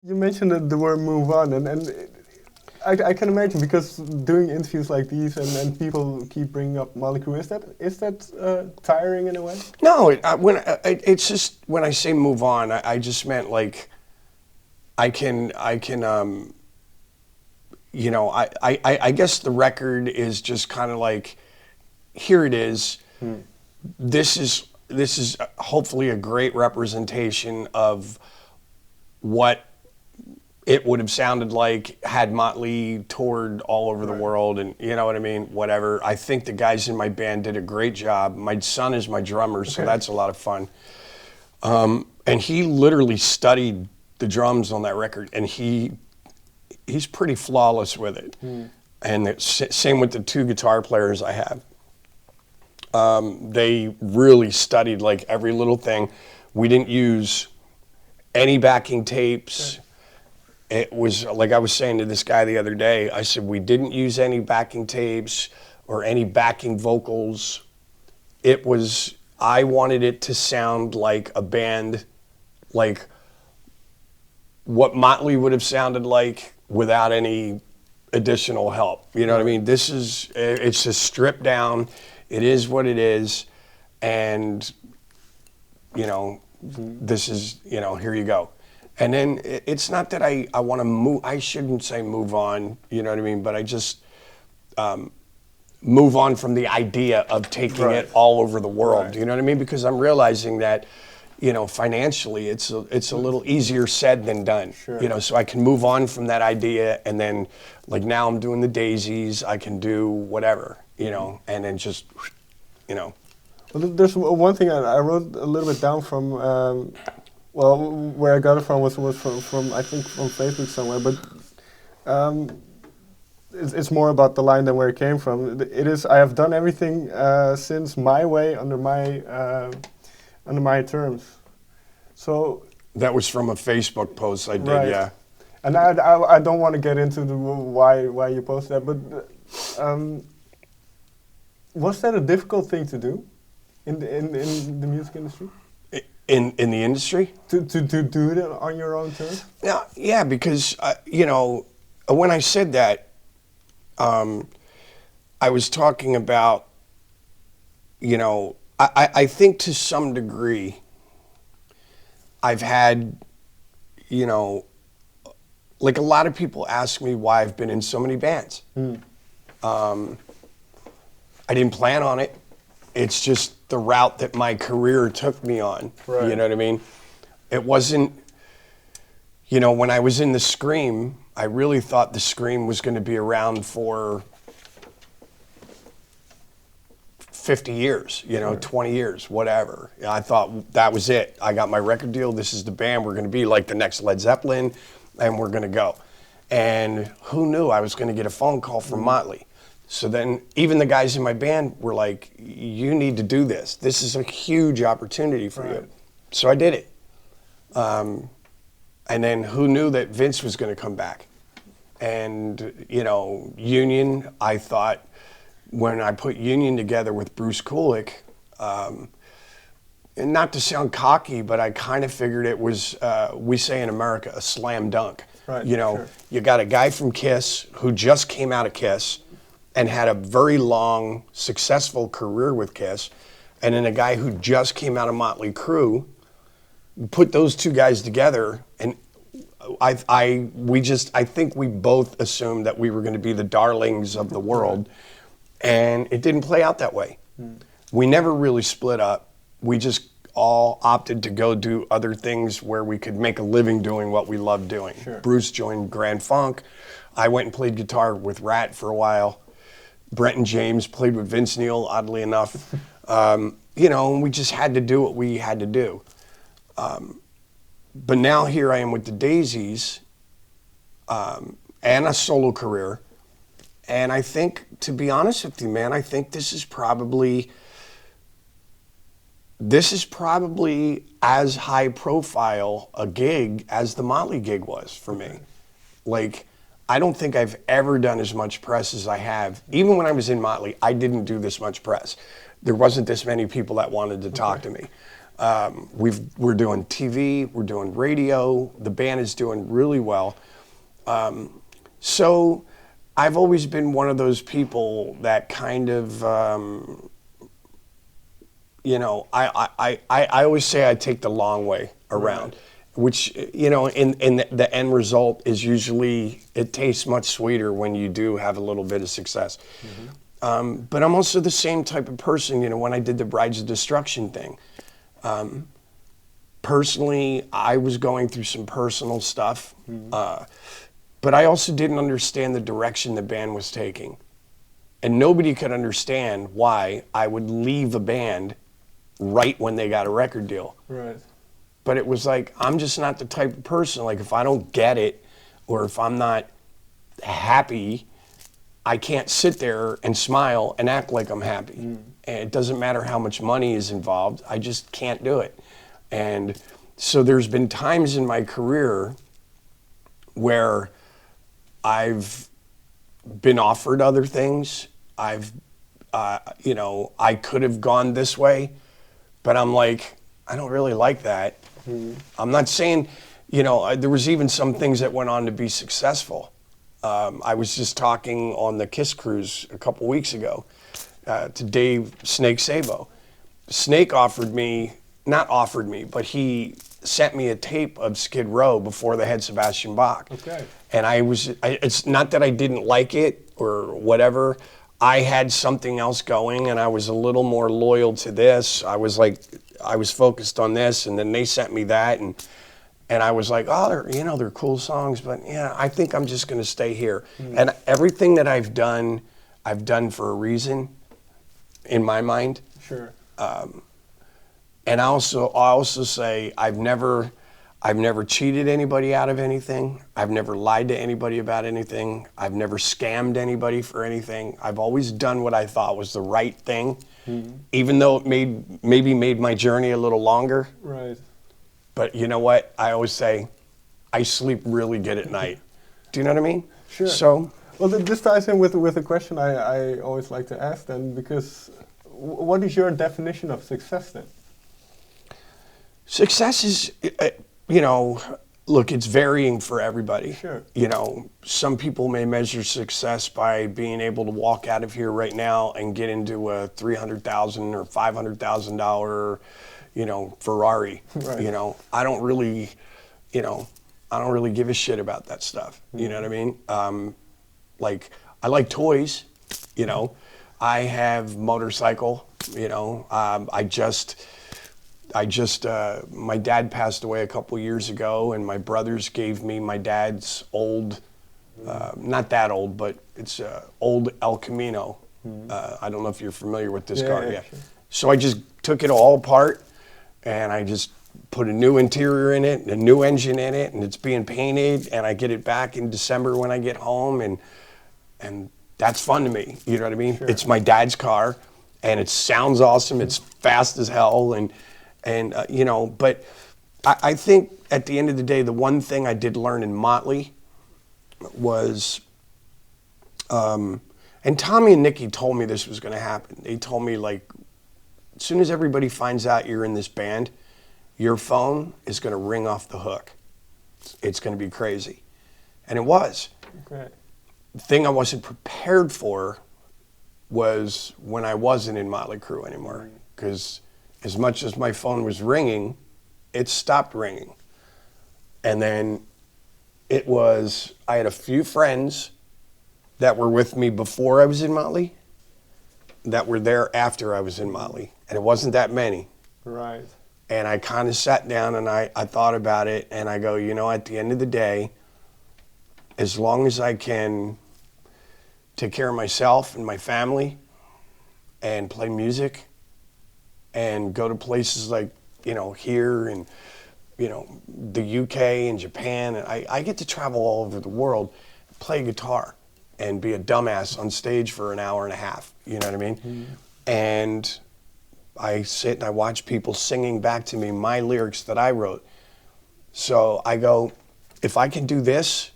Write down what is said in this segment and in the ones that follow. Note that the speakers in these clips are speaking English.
You mentioned the word move on, and I can imagine, because doing interviews like these and people keep bringing up Mötley Crüe, is that tiring in a way? No, it's just when I say move on, I just meant like I can you know, I guess the record is just kind of like, here it is. This is hopefully a great representation of what it would have sounded like had Mötley toured all over the world, and you know what I mean, whatever. I think the guys in my band did a great job. My son is my drummer, so that's a lot of fun. And he literally studied the drums on that record, and he's pretty flawless with it. And same with the two guitar players I have. They really studied like every little thing. We didn't use any backing tapes. It was like I was saying to this guy the other day, I said, we didn't use any backing tapes or any backing vocals. I wanted it to sound like a band, like what Mötley would have sounded like without any additional help. You know what I mean? It's just stripped down. It is what it is. And, you know, this is, you know, here you go. And then it's not that I want to move, I shouldn't say move on, you know what I mean? But I just move on from the idea of taking it all over the world, you know what I mean? Because I'm realizing that, you know, financially it's a little easier said than done, you know, so I can move on from that idea, and then like now I'm doing the Daisies, I can do whatever, you know, and then just, you know. Well, there's one thing I wrote a little bit down from, well, where I got it from was from I think from Facebook somewhere, but it's more about the line than where it came from. It is, I have done everything since my way, under my terms. So that was from a Facebook post I did, yeah. And I don't want to get into the why you posted that, but was that a difficult thing to do in the music industry? In the industry? To do it on your own terms? Yeah, because you know, when I said that, I was talking about, you know, I think to some degree, I've had, you know, like a lot of people ask me why I've been in so many bands. I didn't plan on it. It's just the route that my career took me on. You know what I mean? It wasn't, you know, when I was in the Scream, I really thought the Scream was going to be around for 50 years, you know, 20 years, whatever. I thought that was it. I got my record deal. This is the band. We're going to be like the next Led Zeppelin, and we're going to go. And who knew I was going to get a phone call from Mötley? So then even the guys in my band were like, you need to do this. This is a huge opportunity for you. So I did it. And then who knew that Vince was going to come back? And, you know, Union, I thought, when I put Union together with Bruce Kulick, and not to sound cocky, but I kind of figured it was, we say in America, a slam dunk. You know, you got a guy from Kiss who just came out of Kiss and had a very long, successful career with Kiss, and then a guy who just came out of Mötley Crüe. Put those two guys together, and I think we both assumed that we were going to be the darlings of the world, and it didn't play out that way. We never really split up. We just all opted to go do other things where we could make a living doing what we loved doing. Bruce joined Grand Funk. I went and played guitar with Rat for a while. Brent and James played with Vince Neil, oddly enough. You know, and we just had to do what we had to do. But now here I am with the Daisies, and a solo career. And I think, to be honest with you, man, I think this is probably as high profile a gig as the Mötley gig was for me. Like, I don't think I've ever done as much press as I have. Even when I was in Mötley, I didn't do this much press. There wasn't this many people that wanted to talk to me. We're doing TV, we're doing radio. The band is doing really well. So I've always been one of those people that kind of, I always say I take the long way around, which, in the end result is usually, it tastes much sweeter when you do have a little bit of success. But I'm also the same type of person, when I did the Brides of Destruction thing. Personally, I was going through some personal stuff, but I also didn't understand the direction the band was taking. And nobody could understand why I would leave a band right when they got a record deal. Right. But it was like, I'm just not the type of person, like if I don't get it, or if I'm not happy, I can't sit there and smile and act like I'm happy. And it doesn't matter how much money is involved, I just can't do it. And so there's been times in my career where I've been offered other things. I could have gone this way, but I'm like, I don't really like that. I'm not saying, there was even some things that went on to be successful. I was just talking on the Kiss cruise a couple weeks ago to Dave Snake Sabo. Snake not offered me, but he sent me a tape of Skid Row before they had Sebastian Bach. Okay. And it's not that I didn't like it or whatever. I had something else going and I was a little more loyal to this. I was focused on this, and then they sent me that, and I was like, oh, they're cool songs, but yeah, I think I'm just going to stay here. And everything that I've done for a reason, in my mind. Sure. And I also say I've never cheated anybody out of anything. I've never lied to anybody about anything. I've never scammed anybody for anything. I've always done what I thought was the right thing, even though it maybe made my journey a little longer. Right. But you know what? I always say, I sleep really good at night. Do you know what I mean? Sure. So, well, this ties in with a question I always like to ask then, because what is your definition of success then? Success is, look, it's varying for everybody. Sure. Some people may measure success by being able to walk out of here right now and get into a $300,000 or $500,000, Ferrari. Right. I don't really give a shit about that stuff. You know what I mean? I like toys. I have motorcycle. My dad passed away a couple years ago, and my brothers gave me my dad's old, not that old, but it's old El Camino. I don't know if you're familiar with this car. Yeah. Sure. So I just took it all apart, and I just put a new interior in it, a new engine in it, and it's being painted, and I get it back in December when I get home, and that's fun to me. You know what I mean? Sure. It's my dad's car, and it sounds awesome. It's fast as hell, but I think at the end of the day, the one thing I did learn in Mötley was, and Tommy and Nikki told me this was going to happen. They told me, as soon as everybody finds out you're in this band, your phone is going to ring off the hook. It's going to be crazy. And it was. Okay. The thing I wasn't prepared for was when I wasn't in Mötley Crüe anymore, because as much as my phone was ringing, it stopped ringing. And then I had a few friends that were with me before I was in Mötley that were there after I was in Mötley. And it wasn't that many. Right. And I kind of sat down and I thought about it, and I go, at the end of the day, as long as I can take care of myself and my family and play music and go to places like, here and, the UK and Japan. And I get to travel all over the world, play guitar and be a dumbass on stage for an hour and a half. You know what I mean? And I sit and I watch people singing back to me my lyrics that I wrote. So I go, if I can do this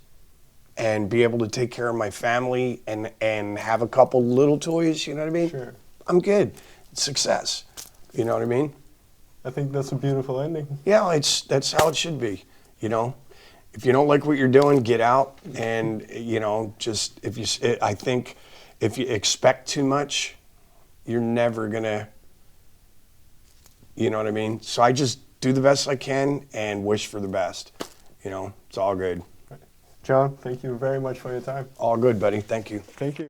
and be able to take care of my family and have a couple little toys, you know what I mean? Sure. I'm good. It's success. You know what I mean? I think that's a beautiful ending. Yeah, that's how it should be. You know, if you don't like what you're doing, get out. And you know, just I think if you expect too much, you're never gonna. You know what I mean? So I just do the best I can and wish for the best. You know, it's all good. John, thank you very much for your time. All good, buddy. Thank you. Thank you.